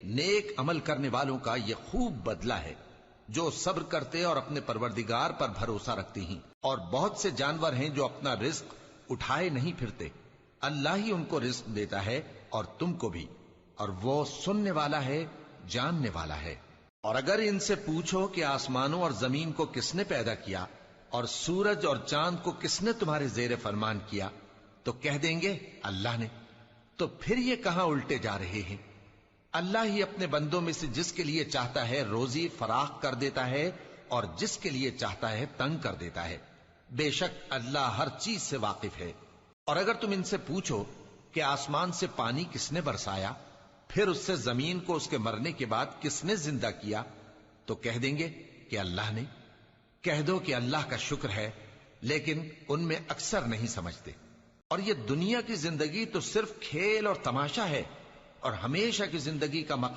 نیک عمل کرنے والوں کا یہ خوب بدلہ ہے، جو صبر کرتے اور اپنے پروردگار پر بھروسہ رکھتے ہیں۔ اور بہت سے جانور ہیں جو اپنا رزق اٹھائے نہیں پھرتے، اللہ ہی ان کو رزق دیتا ہے اور تم کو بھی، اور وہ سننے والا ہے، جاننے والا ہے۔ اور اگر ان سے پوچھو کہ آسمانوں اور زمین کو کس نے پیدا کیا اور سورج اور چاند کو کس نے تمہارے زیر فرمان کیا، تو کہہ دیں گے اللہ نے۔ تو پھر یہ کہاں الٹے جا رہے ہیں؟ اللہ ہی اپنے بندوں میں سے جس کے لیے چاہتا ہے روزی فراخ کر دیتا ہے اور جس کے لیے چاہتا ہے تنگ کر دیتا ہے۔ بے شک اللہ ہر چیز سے واقف ہے۔ اور اگر تم ان سے پوچھو کہ آسمان سے پانی کس نے برسایا، پھر اس سے زمین کو اس کے مرنے کے بعد کس نے زندہ کیا، تو کہہ دیں گے کہ اللہ نے۔ کہہ دو کہ اللہ کا شکر ہے، لیکن ان میں اکثر نہیں سمجھتے۔ اور یہ دنیا کی زندگی تو صرف کھیل اور تماشا ہے، اور ہمیشہ کی زندگی کا مقام